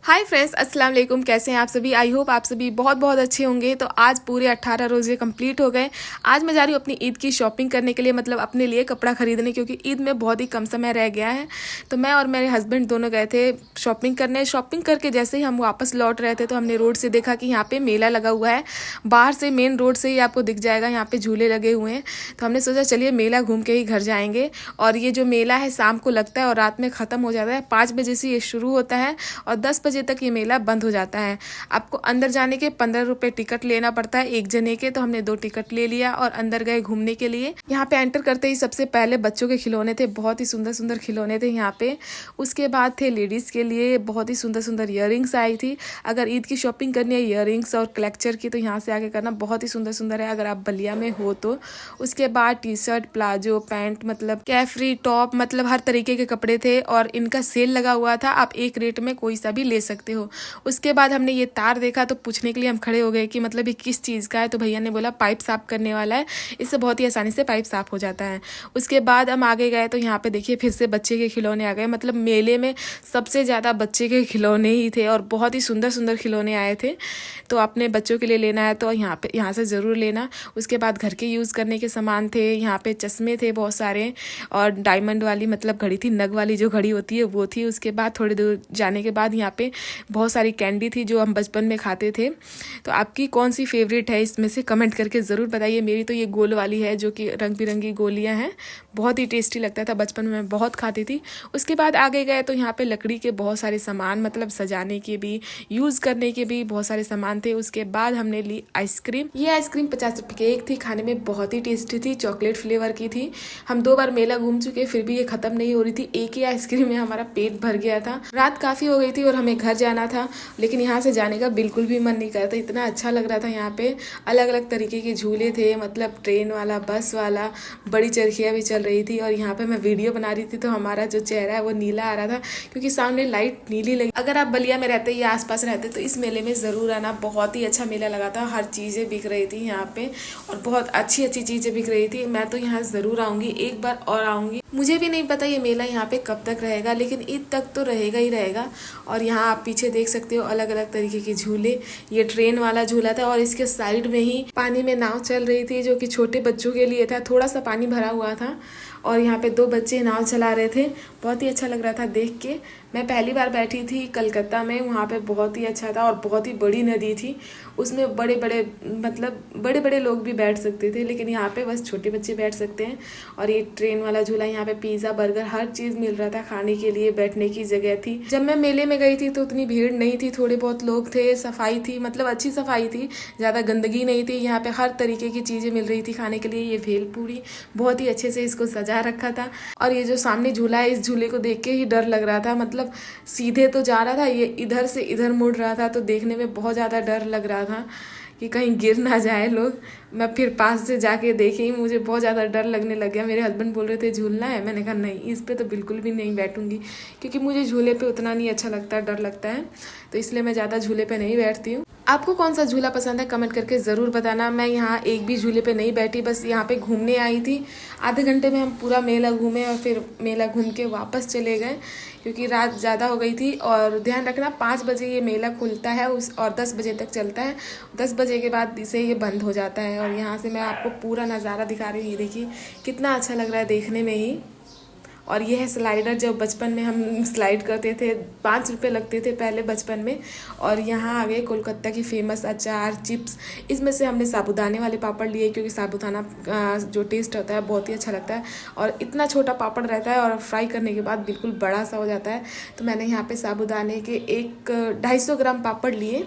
Hi friends, अस्सलाम वालेकुम। कैसे हैं आप सभी? आई होप आप सभी बहुत बहुत अच्छे होंगे। तो आज पूरे 18 रोज़े कंप्लीट हो गए। आज मैं जा रही हूँ अपनी ईद की शॉपिंग करने के लिए, मतलब अपने लिए कपड़ा खरीदने, क्योंकि ईद में बहुत ही कम समय रह गया है। तो मैं और मेरे हस्बैंड दोनों गए थे शॉपिंग करने। शॉपिंग करके जैसे ही हम वापस लौट रहे थे तो हमने रोड से देखा कि यहाँ पे मेला लगा हुआ है। बाहर से मेन रोड से ही आपको दिख जाएगा, यहाँ पे झूले लगे हुए हैं। तो हमने सोचा चलिए मेला घूम के ही घर जाएंगे। और ये जो मेला है शाम को लगता है और रात में ख़त्म हो जाता है। 5 बजे से ये शुरू होता है और 10 बजे तक ये मेला बंद हो जाता है। आपको अंदर जाने के 15 रुपए टिकट लेना पड़ता है एक जने के। तो हमने 2 टिकट ले लिया और अंदर गए घूमने के लिए। यहाँ पे एंटर करते ही सबसे पहले बच्चों के खिलौने थे, बहुत ही सुंदर सुंदर खिलौने थे यहाँ पे। उसके बाद थे लेडीज के लिए बहुत ही सुंदर सुंदर इयररिंग्स आई थी। अगर ईद की शॉपिंग करनी है इयररिंग्स और क्लेक्चर की तो यहाँ से आके करना, बहुत ही सुंदर सुंदर है अगर आप बलिया में हो तो। उसके बाद टी शर्ट, प्लाजो, पैंट, मतलब कैफरी टॉप, मतलब हर तरीके के कपड़े थे और इनका सेल लगा हुआ था। आप एक रेट में कोई सा भी ले सकते हो। उसके बाद हमने ये तार देखा तो पूछने के लिए हम खड़े हो गए कि मतलब ये किस चीज़ का है। तो भैया ने बोला पाइप साफ करने वाला है, इससे बहुत ही आसानी से पाइप साफ हो जाता है। उसके बाद हम आगे गए तो यहाँ पे देखिए फिर से बच्चे के खिलौने आ गए। मतलब मेले में सबसे ज़्यादा बच्चे के खिलौने ही थे और बहुत ही सुंदर सुंदर खिलौने आए थे। तो अपने बच्चों के लिए लेना है तो यहाँ से ज़रूर लेना। उसके बाद घर के यूज़ करने के सामान थे, यहाँ पे चश्मे थे बहुत सारे और डायमंड वाली मतलब घड़ी थी, नग वाली जो घड़ी होती है वो थी। उसके बाद थोड़ी दूर जाने के बाद यहाँ पे बहुत सारी कैंडी थी जो हम बचपन में खाते थे। तो आपकी कौन सी फेवरेट है इसमें से कमेंट करके ज़रूर बताइए। मेरी तो ये गोल वाली है जो कि रंग बिरंगी गोलियां हैं, बहुत ही टेस्टी लगता था, बचपन में मैं बहुत खाती थी। उसके बाद आगे गए तो यहाँ पे लकड़ी के बहुत सारे सामान, मतलब सजाने के भी यूज़ करने के भी बहुत सारे सामान थे। उसके बाद हमने ली आइसक्रीम। ये आइसक्रीम 50 रुपये की एक थी, खाने में बहुत ही टेस्टी थी, चॉकलेट फ्लेवर की थी। हम 2 बार मेला घूम चुके फिर भी ये ख़त्म नहीं हो रही थी। एक ही आइसक्रीम में हमारा पेट भर गया था। रात काफ़ी हो गई थी और हमें घर जाना था, लेकिन यहाँ से जाने का बिल्कुल भी मन नहीं कर रहा था। इतना अच्छा लग रहा था। यहाँ पे अलग अलग तरीके के झूले थे, मतलब ट्रेन वाला, बस वाला, बड़ी चरखियाँ भी चल रही थी। और यहाँ पे मैं वीडियो बना रही थी तो हमारा जो चेहरा है वो नीला आ रहा था क्योंकि सामने लाइट नीली लगी। अगर आप बलिया में रहते या आसपास रहते तो इस मेले में ज़रूर आना। बहुत ही अच्छा मेला लगा था, हर चीज़ें बिक रही थी यहाँ पे और बहुत अच्छी अच्छी चीज़ें बिक रही थी। मैं तो यहाँ ज़रूर आऊँगी, एक बार और आऊँगी। मुझे भी नहीं पता ये मेला यहाँ पे कब तक रहेगा, लेकिन ईद तक तो रहेगा ही रहेगा। और यहाँ आप पीछे देख सकते हो अलग अलग तरीके के झूले। ये ट्रेन वाला झूला था और इसके साइड में ही पानी में नाव चल रही थी जो कि छोटे बच्चों के लिए था। थोड़ा सा पानी भरा हुआ था और यहाँ पे 2 बच्चे नाव चला रहे थे। बहुत ही अच्छा लग रहा था देख के। मैं पहली बार बैठी थी कलकत्ता में, वहाँ पे बहुत ही अच्छा था और बहुत ही बड़ी नदी थी। उसमें बड़े बड़े मतलब बड़े बड़े लोग भी बैठ सकते थे, लेकिन यहाँ पे बस छोटे बच्चे बैठ सकते हैं। और ये ट्रेन वाला झूला, यहाँ पे पिज़्ज़ा, बर्गर, हर चीज़ मिल रहा था खाने के लिए, बैठने की जगह थी। जब मैं मेले में गई थी तो उतनी भीड़ नहीं थी, थोड़े बहुत लोग थे, सफाई थी, मतलब अच्छी सफाई थी, ज़्यादा गंदगी नहीं थी। यहाँ पे हर तरीके की चीज़ें मिल रही थी खाने के लिए। ये भेलपूरी बहुत ही अच्छे से इसको सजा रखा था। और ये जो सामने झूला है, इस झूले को देख के ही डर लग रहा था, मतलब सीधे तो जा रहा था, ये इधर से इधर मुड़ रहा था, तो देखने में बहुत ज़्यादा डर लग रहा था कि कहीं गिर ना जाए लोग। मैं फिर पास से जाके देखी, मुझे बहुत ज़्यादा डर लगने लग गया। मेरे हस्बैंड बोल रहे थे झूलना है, मैंने कहा नहीं, इस पे तो बिल्कुल भी नहीं बैठूंगी क्योंकि मुझे झूले पे उतना नहीं अच्छा लगता, डर लगता है, तो इसलिए मैं ज़्यादा झूले पे नहीं बैठती हूँ। आपको कौन सा झूला पसंद है कमेंट करके ज़रूर बताना। मैं यहाँ एक भी झूले पे नहीं बैठी, बस यहाँ पे घूमने आई थी। आधे घंटे में हम पूरा मेला घूमे और फिर मेला घूम के वापस चले गए क्योंकि रात ज़्यादा हो गई थी। और ध्यान रखना 5 बजे ये मेला खुलता है और 10 बजे तक चलता है। 10 बजे के बाद इसे ये बंद हो जाता है। और यहाँ से मैं आपको पूरा नज़ारा दिखा रही हूँ, ये देखिए कितना अच्छा लग रहा है देखने में ही। और ये है स्लाइडर, जब बचपन में हम स्लाइड करते थे, 5 रुपये लगते थे पहले बचपन में। और यहाँ आ गए कोलकाता की फेमस अचार, चिप्स। इसमें से हमने साबूदाने वाले पापड़ लिए क्योंकि साबूदाना जो टेस्ट होता है बहुत ही अच्छा लगता है और इतना छोटा पापड़ रहता है और फ्राई करने के बाद बिल्कुल बड़ा सा हो जाता है। तो मैंने यहाँ पे साबूदाने के 250 ग्राम पापड़ लिए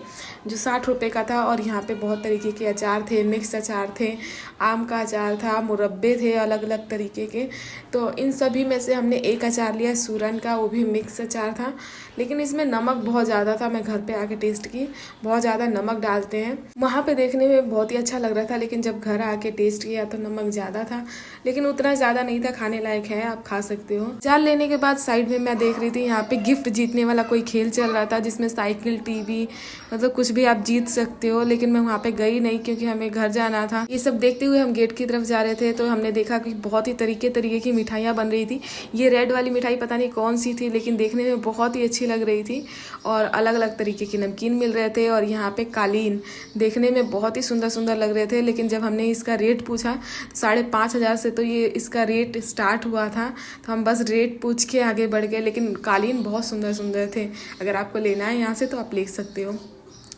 जो 60 रुपये का था। और यहाँ पे बहुत तरीके के अचार थे, मिक्स अचार थे, आम का अचार था, मुरब्बे थे अलग अलग तरीके के। तो इन सभी में से हमने एक अचार लिया सूरन का, वो भी मिक्स अचार था, लेकिन इसमें नमक बहुत ज़्यादा था। मैं घर पे आके टेस्ट की, बहुत ज़्यादा नमक डालते हैं। वहाँ पे देखने में बहुत ही अच्छा लग रहा था, लेकिन जब घर आके टेस्ट किया तो नमक ज़्यादा था, लेकिन उतना ज़्यादा नहीं था, खाने लायक है, आप खा सकते हो। जाल लेने के बाद साइड में मैं देख रही थी यहाँ पे गिफ्ट जीतने वाला कोई खेल चल रहा था जिसमें साइकिल, टीवी, मतलब कुछ भी आप जीत सकते हो, लेकिन मैं वहाँ पे गई नहीं क्योंकि हमें घर जाना था। ये सब देखते हुए हम गेट की तरफ जा रहे थे तो हमने देखा कि बहुत ही तरीके की मिठाइयाँ बन रही थी। ये रेड वाली मिठाई पता नहीं कौन सी थी, लेकिन देखने में बहुत ही अच्छी अच्छी लग रही थी और अलग अलग तरीके के नमकीन मिल रहे थे। और यहाँ पे कालीन देखने में बहुत ही सुंदर सुंदर लग रहे थे, लेकिन जब हमने इसका रेट पूछा 5,500 से तो ये इसका रेट स्टार्ट हुआ था, तो हम बस रेट पूछ के आगे बढ़ गए। लेकिन कालीन बहुत सुंदर सुंदर थे, अगर आपको लेना है यहाँ से तो आप ले सकते हो।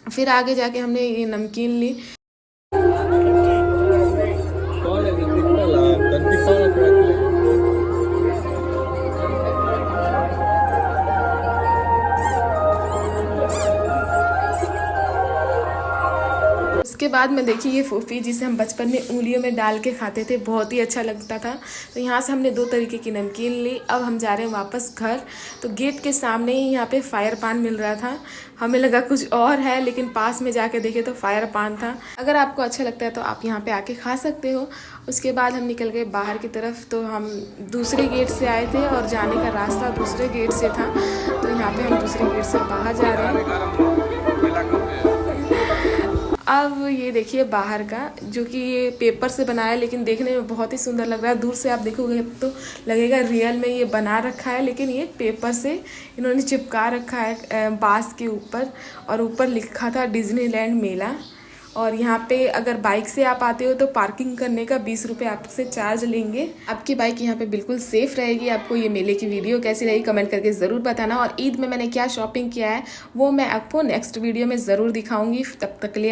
फिर आगे जाके हमने ये नमकीन ली। उसके बाद में देखिए ये फूफी जिसे हम बचपन में उंगलियों में डाल के खाते थे, बहुत ही अच्छा लगता था। तो यहाँ से हमने 2 तरीके की नमकीन ली। अब हम जा रहे हैं वापस घर। तो गेट के सामने ही यहाँ पे फायर पान मिल रहा था, हमें लगा कुछ और है, लेकिन पास में जाके देखे तो फायर पान था। अगर आपको अच्छा लगता है तो आप यहाँ पे आके खा सकते हो। उसके बाद हम निकल गए बाहर की तरफ। तो हम दूसरे गेट से आए थे और जाने का रास्ता दूसरे गेट से था, तो यहाँ पे हम दूसरे गेट से बाहर जा रहे हैं। अब ये देखिए बाहर का, जो कि ये पेपर से बना है, लेकिन देखने में बहुत ही सुंदर लग रहा है। दूर से आप देखोगे तो लगेगा रियल में ये बना रखा है, लेकिन ये पेपर से इन्होंने चिपका रखा है बांस के ऊपर। और ऊपर लिखा था डिज्नीलैंड मेला। और यहाँ पे अगर बाइक से आप आते हो तो पार्किंग करने का 20 रुपये आपसे चार्ज लेंगे। आपकी बाइक यहाँ पे बिल्कुल सेफ रहेगी। आपको ये मेले की वीडियो कैसी रही कमेंट करके ज़रूर बताना। और ईद में मैंने क्या शॉपिंग किया है वो मैं आपको नेक्स्ट वीडियो में ज़रूर दिखाऊंगी। तब तक के लिए